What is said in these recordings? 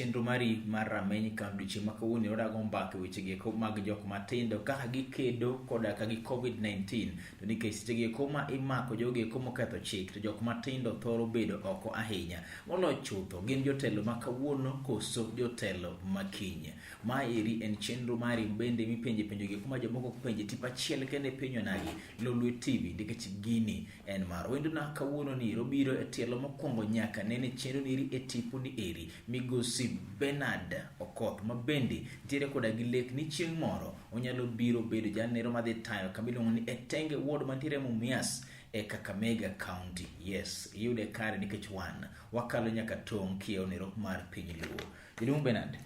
chenro mari mar rameny kamduchi makawuono odago mbaka wechegi eko mag jok matindo kaka gikedo koda ka gi COVID-19 to nikech sechegi eko ma imako jogi eko moketho chik to jok matindo thoro bedo oko ahinya. Molo chutho gin jotelo makawuono koso jotelo makiny. Ma eri en chenro mari bende mipenje penjogi eko ma jomoko penje tip achiel kende penyo nagi Lolwe TV nikech gini en mar wendo na kawuono ni robiro e tielo mokwongo nyaka nene chenro niri e tipo ni eri Migosi Bernard Okoth mabende ntiere koda gi lek ni chieng' moro onyalo biro bedo janero madhi tayo kamiluongo ni Etenge Ward mantiere Mumias e Kakamega County. Yes, yude kare nikech wan wakalo nyaka tong' kiewo nero mar piny Luo. Jaduong' Bernard,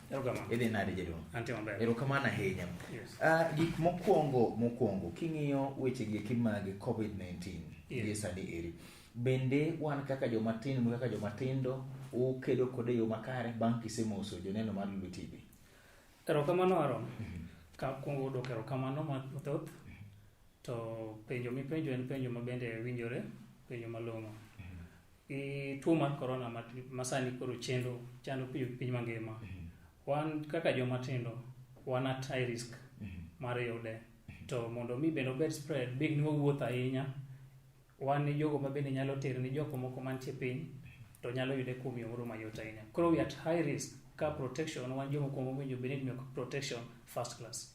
idhi nade jaduong'? Antie maber. Erokamano ahinya. Yes. Gik mokwongo king'iyo wechegi eki mag COVID-19 gi sani eri, bende wan kaka jomatindo ukedo kode yo makare bang' kisemoso joneno mar Lolwe TV? Erokamano Aaron. Ka kuongo dok erokamano mathoth. To penjo mipenjo en penjo mabende winjore, penjo malong'o. Tuo mar corona masani koro chando piny mangima. Wan kaka jomatindo, wan at high risk mar yude. To mondo mi bende obed spread, big ni wawuotho ahinya, wan ni jogo mabende nyalo tero ni joko moko mantie piny, to nyalo yude kuom yo moro mayot ahinya. Koro we at high risk ka protection, wan jogo kuom winjo bende ni protection first class.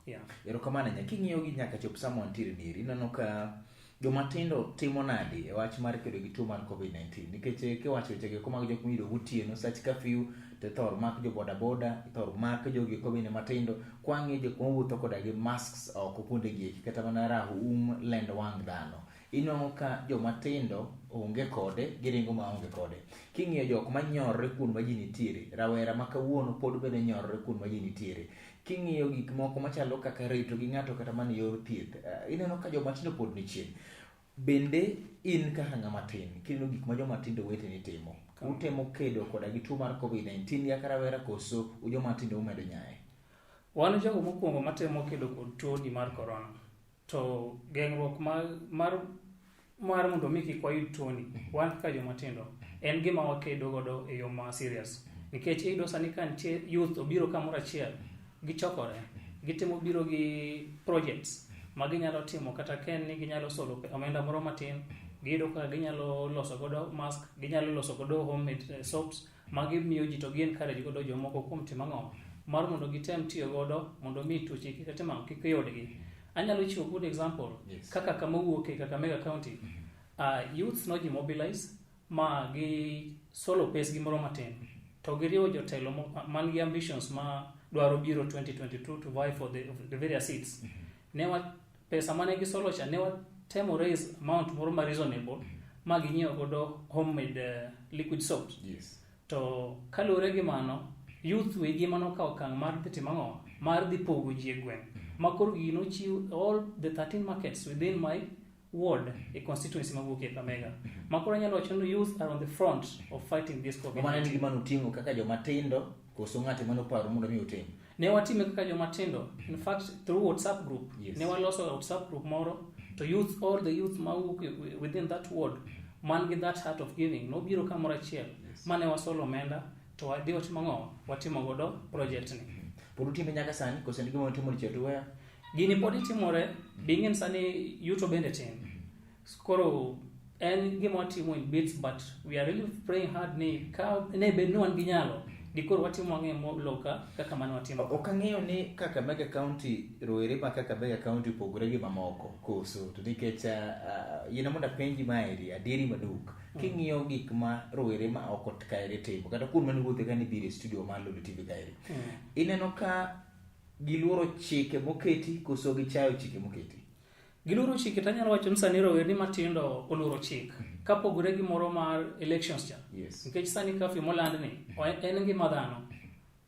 Yeah. Erokamano nya king'iyo gi nyaka chop sama wantiere niri, ineno ka jomatindo timo nadi e wach mar kedo gi tuo mar COVID-19 nikech kiwacho wechegi eko mag jok miyudo gotieno sach curfew to thor mak jo bodaboda, thor mak jogi eko bende matindo, kwang'e jok mawuotho koda gi masks oko kuondegi eki kata mana raum lend wang' dhano. Inwang'o ka jomatindo onge kode, giringo maonge kode. King'iyo jok manyorre kuond ma ji nitiere, rawera makawuono pod bende nyorre kuond ma ji nitiere. King'iyo gik moko machalo kaka rito gi ng'ato kata mana yor thieth, ineno ka jomatindo pod ni chien. Bende in kaka ng'ama tin, kineno gik ma jomatindo weteni timo, utemo kedo koda gi tuo mar COVID-19 ya rawera koso jomatindo umedo nyaye? Wan jogo mokwongo matemo kedo kod tuo ni mar corona. To geng'ruok mar mondo mi kik wayud tuo ni, wan kaka jomatindo, en gima wakedo godo e yo ma serious. Nikech iyudo sani ka nitie youth obiro kamoro achiel, gichokore, gitimo biro gi projects ma ginyalo timo kata ken ni ginyalo solo omenda moro matin, giyudo ka ginyalo loso godo mask, ginyalo loso godo homemade soaps, ma gimiyo ji to gi-encourage godo jomoko kuom timo ang'o mar mondo gitem tiyo godo mondo mi tuoche kik yudgi. Anyalo chiwo good example, kaka kama wuoke Kakamega County, youths no ji mobilize ma gi solo pes gi moro matin, to giriwo jotelo man gi ambitions ma dwaro biro 2022 to vie for the various seats. Pesa mane gisolo cha ne watemo raise amount moro ma reasonable ma ginyiewo godo homemade liquid soaps. Yes. To kalure gi mano, youth wegi mano ka okang' mar dhi timo ang'o mar dhi pogo ji e gweng'. Ma koro gino chiw all the 13 markets within my ward, a constituency mawuoke Kakamega. Ma koro nyalo wacho ni youth are on the front of fighting this COVID-19. Mano en gima nuting'o kaka jomatindo koso ng'ate manoparo mondo mi utim? Ne watime kaka jomatindo. In fact, through WhatsApp group, yes. Ne waloso WhatsApp group moro to youth, all the youth mawuoke within that ward, man gi that heart of giving, no biro kamoro achiel. Yes. Mane wasolo omenda to wadhi watimo ang'o? Watimo godo project ni. Pod utime nyaka sani koso en gima utimo ni chetu weya? Gini pod itimore, bing'en sani yuto bende tin. Koro en gima watimo in bits, but we are really praying hard ni ka ne bed ni wan gi nyalo, dikoro watimo ang'e loka kaka mane watimo. Ok ang'eyo ni Kakamega County, rowere ma Kakamega County pogore gi mamoko koso, to nikech yena mondo apenji maeri adieri maduk. King'iyo gik ma rowere ma ok kaeri timo, kata kuond mane wuothe kane biro e studio mar Lolwe TV kaeri, ineno ka giluoro chike moketi koso gichayo chike moketi? Giluoro chike, tanyalo wacho ni sani rowere matindo oluoro chik kapogore gi moro mar elections cha. Yes. Nikech sani curfew moland ni en ngima dhano.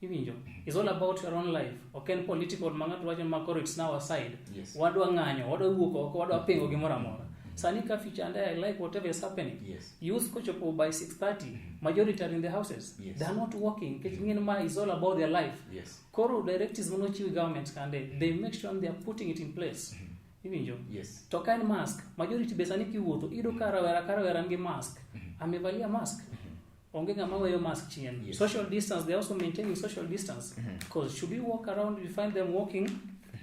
Iwinjo? It's all about your own life. Ok en political ma ng'ato wacho ma koro it's now aside. Yes. Wadwa ng'anyo, wadwa wuok oko, wadwa pingo gimoro amora. Sani curfew chande, I like whatever is happening. Yes. Youth kochopo by 6:30, majority are in the houses. Yes. They are not working. Nikech ng'in ma is all about their life. Yes. Koro directives monochiw government kande, they make sure they are putting it in place. Iwinjo? Yes. To ka en mask, majority be sani kiwuotho, ido ka rawera ngi mask. Amevalia mask. onge ngama weyo mask chien. Yes. Social distance, they're also maintaining social distance. Because should you walk around, you find them walking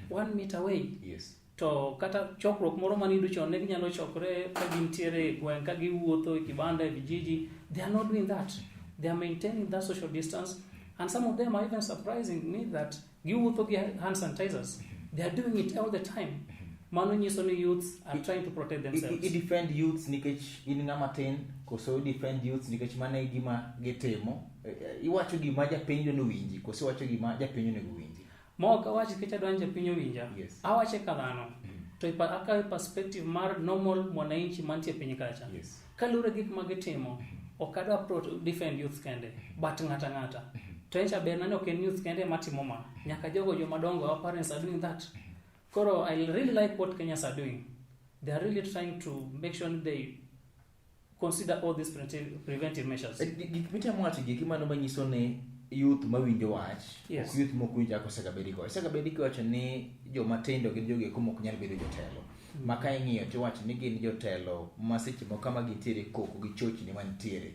1 meter away. Yes. To kata chokruok moro manidu chon ne ginyalo chokre ka gintiere e gweng' ka giwuotho e kibanda e vijiji. They are not doing that. They are maintaining that social distance, and some of them are even surprising me that giwuotho gi hand sanitizers. They are doing it all the time. Mano nyiso ni youths are trying to protect themselves. I defend youths nikech in ng'ama tin, koso defend youths nikech mano e gima gitimo. Iwacho gima japiny no winji, koso iwacho gima japiny onego winji. Moka wachi kecha donje piny winja. Yes. Awache kadhano. To aka perspective mar normal mwananchi mantie piny kacha. Yes. Kalure gik magitimo, okadwa defend youth kende, but ngata. To encha ber nani ok en youth kende matimo ma. Nyaka jogo jomadongo, our parents are doing that. Koro, I really like what Kenyans are doing. They are really trying to make sure they consider all these preventive measures. Gik mitemo wacho gik mano manyiso ne youth mawinjo wach. Yes. Ok youth mokwinja ko Osegabediko. Osegabediko wacho ni joma tindo gin jogi eko mok nyal bedo jotelo. Maka ing'iyo to wacho ni gin jotelo ma seche moko kama gintiere koko gi chochni mantiere.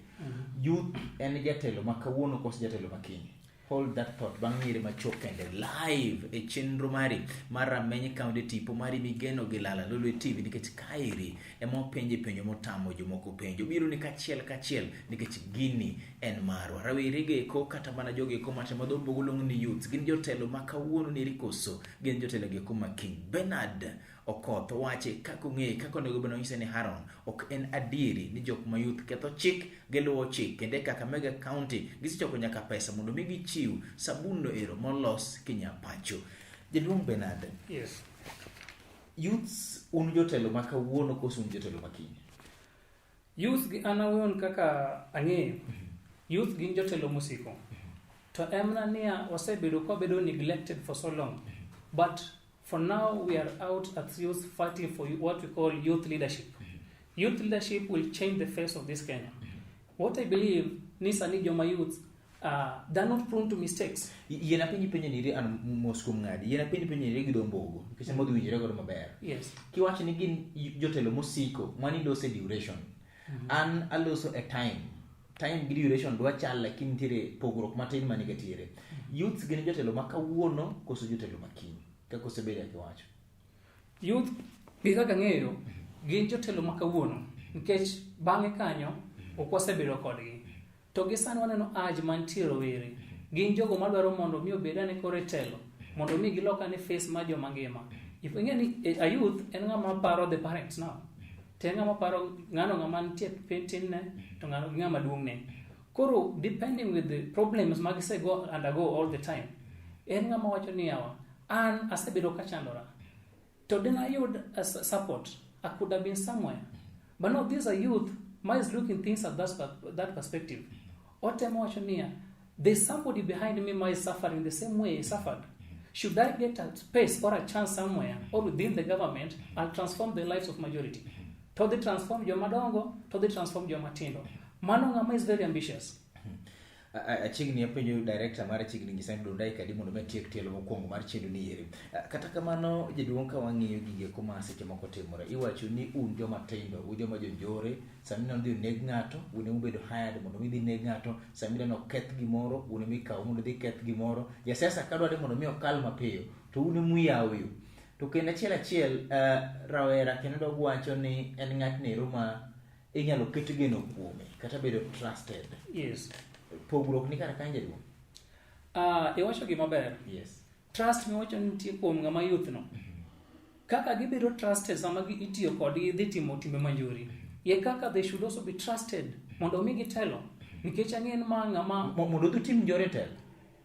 Youth en jatelo ma kawuono koso jatelo makiny. Hold that thought. Bang' yire machok kende live e chenro mari mar Rameny County tipo mari migeno gi Lala Lulu TV nikech kairi emo penje penjo motamo jomoko penjo biro ni kachiel nikech gini en marwa. Rawere geko kata mana joge ko matemo dombo golong ni youth gin jotelo ma kawuono ni rikoso gin jotelo geko makiny. Bernard Okoth wache kako ng'e kako nego beno nyise ni Haron ok en adieri ni jok ma youth ketho chik geluwo chik kende kaka Mega County gisichoko nyaka pesa mondo mi gichiw sabun no ero molos kinyapacho. Jaduong' Bernard. Yes. Youths un jotelo ma kawuono koso un jotelo makiny? Youth gi anawon kaka ang'eyo. Youth gin jotelo musiko. To emna niya wasebedo kwa bedo neglected for so long. But for now, we are out at youth fighting for what we call youth leadership. Youth leadership will change the face of this Kenya. What I believe, Nisa Nijoma youth, they're not prone to mistakes. Yena penye nire an moskum ngadi. Yena penye nire gidombogo. Kese modu winjire godo maber. Yes. Kiwachi ni gin jotelo musiko, mani lose duration. An aloso a time. Time gi duration dwa chal lakini tire pogruok matin manigatiere. Youth gin jotelo makawuono koso jotelo makiny. Kako sebedi akiwacho. Youth kaka ng'eyo gin jotelo makawuono nikech bang'e kanyo ok wasebedo kodgi. To gi sani waneno age mantiere rowere. Gin jogo madwaro mondo mi obedane kore telo, mondo mi gilokane face ma joma ngima. If ng'eni a youth en ng'ama paro the parents now. Te ng'ama paro ng'ano ng'ama nitie tin ne to ng'ama duong' ne. Koro depending with the problems magise go undergo all the time. En ng'ama wacho ni yawa an asebedo kachandora. To then I would support. I could have been somewhere. But no, these are youth. Ma is looking things at that perspective. There's somebody behind me ma is suffering the same way he suffered. Should I get a space or a chance somewhere or within the government, I'll transform the lives of majority. To they transform your madongo, to they transform your matindo. Manongama is very ambitious. Achigni apenjo director mara chigni ngisani dondai kadi mondo metiek tielo mokwongo mar chenro ni yere. Kata kamano jaduong' ka wang'iyo gige kuma seche moko timore. Iwacho ni un joma tindo, un joma jonjore, samina dhi neg ng'ato, un ubedo hired mondo mi dhi neg ng'ato, samina no keth gimoro, un mi kaw mondo dhi keth gimoro. Ja siasa ka dware mondo mi okal mapiyo, to un muyawo yo. To kendo achiel rawera kendo wacho ni en ng'atni ruma inyalo ket geno kuome kata bedo trusted. Yes. Pogruok ni kara kanje duong'. Iwacho gima ber. Yes. Trust me wacho nitie kuom ng'ama youth no. Kaka gibedo trusted sama itiyo kodgi dhi timo timbe manjori. Ye kaka they should also be trusted mondo mi gitelo. Nikech ang'en ma ng'ama mondo dhi tim njore telo.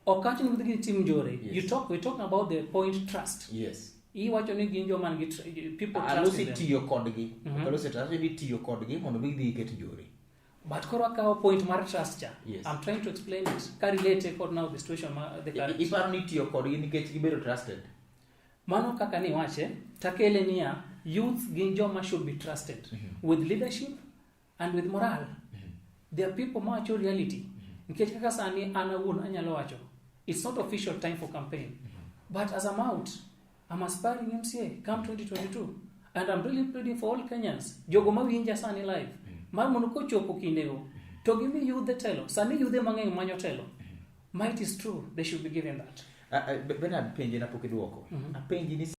Okachi ni dhi tim njore. Yes. We talk about the point trust. Yes. Iwacho ni gin joma ngi people trust them. Alosi tiyo kodgi. Alosi trust ni tiyo kodgi mondo mi dhi ket njore. But koro akawo point mar trust cha. Yes. I'm trying to explain it. Ka relate kod now the situation the current. Iparo ni tiyo kodgi nikech gibedo trusted. Mano kaka ni wache, takele niya, youth gin joma should be trusted with leadership and with morale. They are people ma wacho reality. Nikech kaka sani anawun anyalo wacho. It's not official time for campaign. But as I'm out, I'm aspiring MCA come 2022. And I'm really pleading for all Kenyans. Jogo mawinja sani live. Mar mondo kochopo kindego to gimi yudhe telo. Sami yudhe mang'eny manyo telo. Might is true, they should be given that. Bernard penje na pokiduoko. Apenji ni